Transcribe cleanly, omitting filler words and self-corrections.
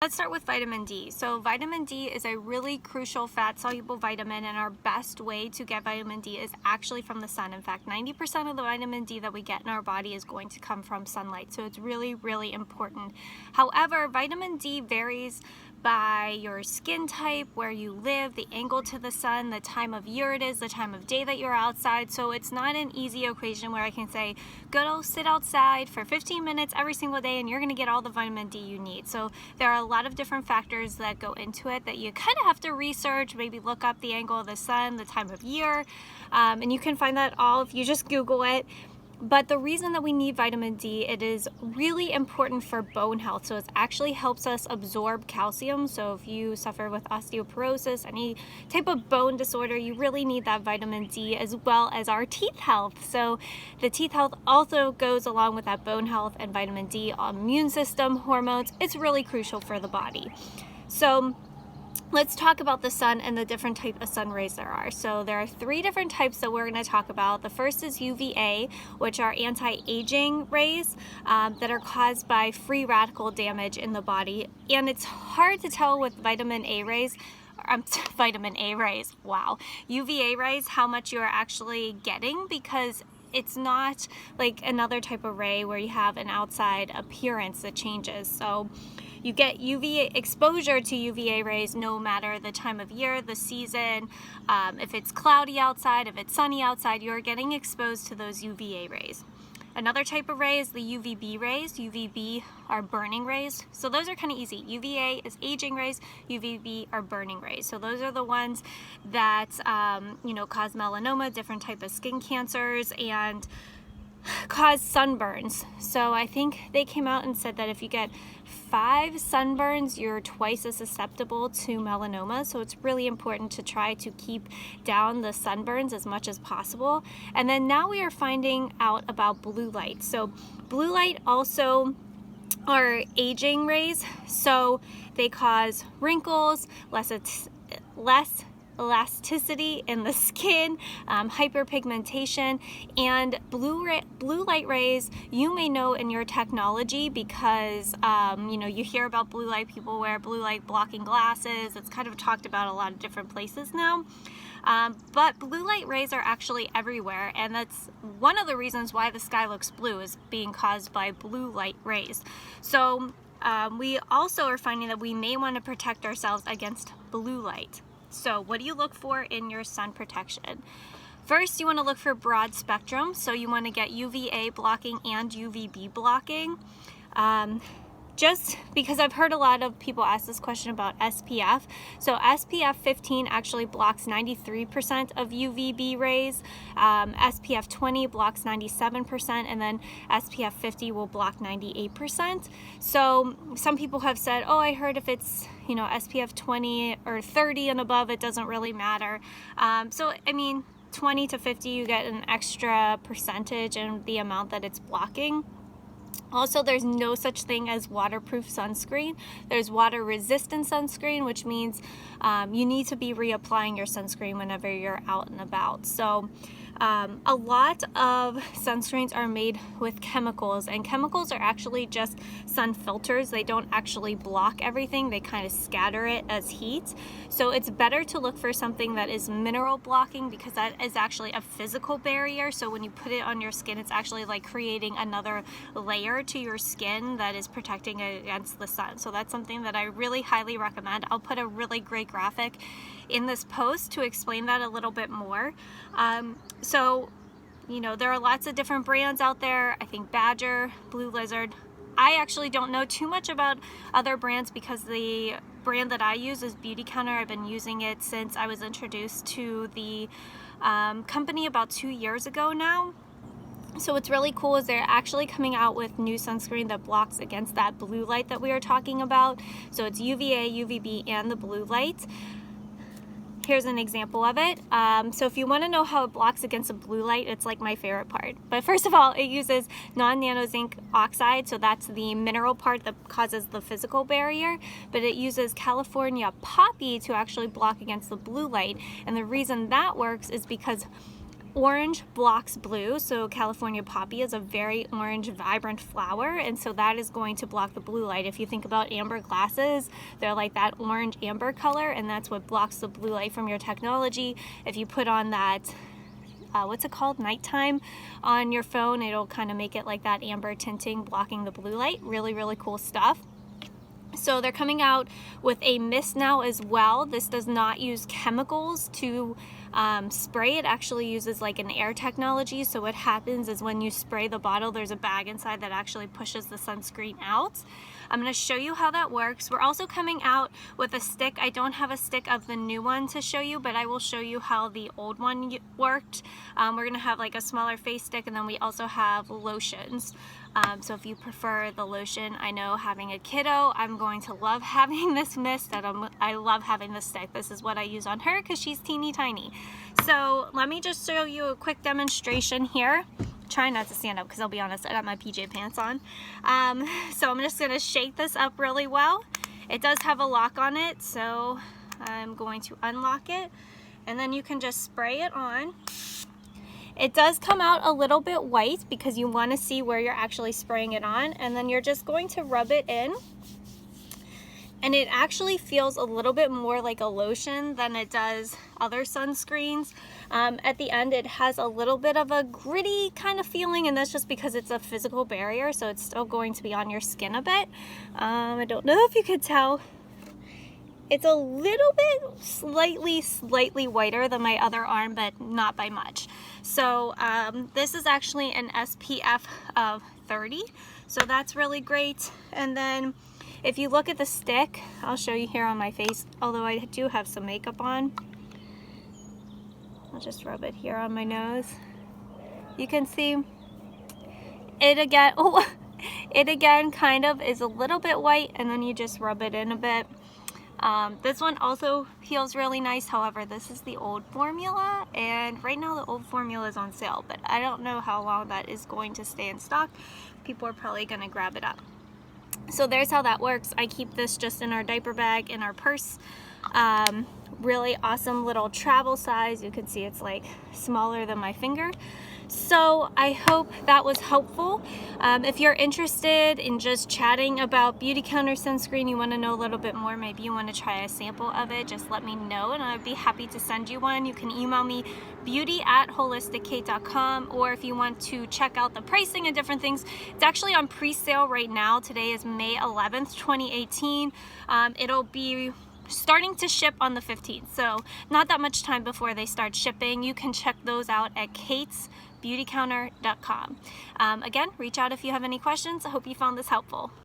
Let's start with vitamin D. So vitamin D is a really crucial fat-soluble vitamin, and our best way to get vitamin D is actually from the sun. In fact, 90% of the vitamin D that we get in our body is going to come from sunlight, so it's really, really important. However, vitamin D varies by your skin type, where you live, the angle to the sun, the time of year it is, the time of day that you're outside. So it's not an easy equation where I can say, go sit outside for 15 minutes every single day and you're going to get all the vitamin D you need. So there are a lot of different factors that go into it that you kind of have to research, maybe look up the angle of the sun, the time of year, and you can find that all if you just Google it. But the reason that we need vitamin D, it is really important for bone health. So it actually helps us absorb calcium. So if you suffer with osteoporosis, any type of bone disorder, you really need that vitamin D, as well as our teeth health. So the teeth health also goes along with that bone health, and vitamin D, immune system, hormones. It's really crucial for the body. So let's talk about the sun and the different types of sun rays there are. So there are 3 different types that we're going to talk about. The first is UVA, which are anti-aging rays that are caused by free radical damage in the body. And it's hard to tell with vitamin A rays, wow, UVA rays, how much you're actually getting, because it's not like another type of ray where you have an outside appearance that changes. So you get UVA exposure to UVA rays no matter the time of year, the season, if it's cloudy outside, if it's sunny outside, you're getting exposed to those UVA rays. Another type of ray is the UVB rays. UVB are burning rays. So those are kind of easy. UVA is aging rays, UVB are burning rays. So those are the ones that cause melanoma, different type of skin cancers, and cause sunburns. So I think they came out and said that if you get 5 sunburns, you're twice as susceptible to melanoma. So it's really important to try to keep down the sunburns as much as possible. And then now we are finding out about blue light. So blue light also are aging rays. So they cause wrinkles, less elasticity in the skin, hyperpigmentation, and blue light rays, you may know in your technology, because you hear about blue light, people wear blue light blocking glasses. It's kind of talked about a lot of different places now. But blue light rays are actually everywhere, and that's one of the reasons why the sky looks blue, is being caused by blue light rays. So we also are finding that we may want to protect ourselves against blue light. So what do you look for in your sun protection? First, you want to look for broad spectrum. So you want to get UVA blocking and UVB blocking. Just because I've heard a lot of people ask this question about SPF. So SPF 15 actually blocks 93% of UVB rays. SPF 20 blocks 97%, and then SPF 50 will block 98%. So some people have said, oh, I heard if it's SPF 20 or 30 and above, it doesn't really matter. So I mean, 20 to 50, you get an extra percentage in the amount that it's blocking. Also, there's no such thing as waterproof sunscreen. There's water resistant sunscreen, which means you need to be reapplying your sunscreen whenever you're out and about. So a lot of sunscreens are made with chemicals, and chemicals are actually just sun filters. They don't actually block everything. They kind of scatter it as heat. So it's better to look for something that is mineral blocking, because that is actually a physical barrier. So when you put it on your skin, it's actually like creating another layer to your skin that is protecting against the sun. So that's something that I really highly recommend. I'll put a really great graphic in this post to explain that a little bit more. So there are lots of different brands out there. I think Badger, Blue Lizard. I actually don't know too much about other brands, because the brand that I use is Beautycounter. I've been using it since I was introduced to the company about 2 years ago now. So what's really cool is they're actually coming out with new sunscreen that blocks against that blue light that we are talking about. So it's UVA, UVB, and the blue light. Here's an example of it. So if you want to know how it blocks against a blue light, it's like my favorite part. But first of all, it uses non-nano zinc oxide, so that's the mineral part that causes the physical barrier, but it uses California poppy to actually block against the blue light. And the reason that works is because orange blocks blue, so California poppy is a very orange, vibrant flower, and so that is going to block the blue light. If you think about amber glasses, they're like that orange amber color, and that's what blocks the blue light from your technology. If you put on that what's it called, nighttime on your phone, it'll kind of make it like that amber tinting, blocking the blue light. Really, really cool stuff. So they're coming out with a mist now as well. This does not use chemicals to spray. It actually uses like an air technology. So what happens is when you spray the bottle, there's a bag inside that actually pushes the sunscreen out. I'm going to show you how that works. We're also coming out with a stick. I don't have a stick of the new one to show you, but I will show you how the old one worked. We're going to have like a smaller face stick, and then we also have lotions. So if you prefer the lotion, I know having a kiddo, I'm going to love having this mist, and I love having this stick. This is what I use on her because she's teeny tiny. So let me just show you a quick demonstration here. Try not to stand up because I'll be honest, I got my PJ pants on. So I'm just going to shake this up really well. It does have a lock on it, so I'm going to unlock it, and then you can just spray it on. It does come out a little bit white because you want to see where you're actually spraying it on, and then you're just going to rub it in. And it actually feels a little bit more like a lotion than it does other sunscreens. At the end, it has a little bit of a gritty kind of feeling, and that's just because it's a physical barrier, so it's still going to be on your skin a bit. I don't know if you could tell. It's a little bit slightly whiter than my other arm, but not by much. So this is actually an SPF of 30, so that's really great. And then if you look at the stick, I'll show you here on my face, although I do have some makeup on. I'll just rub it here on my nose. You can see it again. Oh, it again kind of is a little bit white, and then you just rub it in a bit. This one also feels really nice. However, this is the old formula, and right now the old formula is on sale, but I don't know how long that is going to stay in stock. People are probably going to grab it up. So there's how that works. I keep this just in our diaper bag, in our purse. Really awesome little travel size. You can see it's like smaller than my finger. So I hope that was helpful. If you're interested in just chatting about Beautycounter sunscreen, you want to know a little bit more, maybe you want to try a sample of it, just let me know and I'd be happy to send you one. You can email me beauty@holistickate.com, or if you want to check out the pricing and different things, it's actually on pre-sale right now. Today is May 11th, 2018. It'll be starting to ship on the 15th, so not that much time before they start shipping. You can check those out at katesbeautycounter.com. Again, reach out if you have any questions. I hope you found this helpful.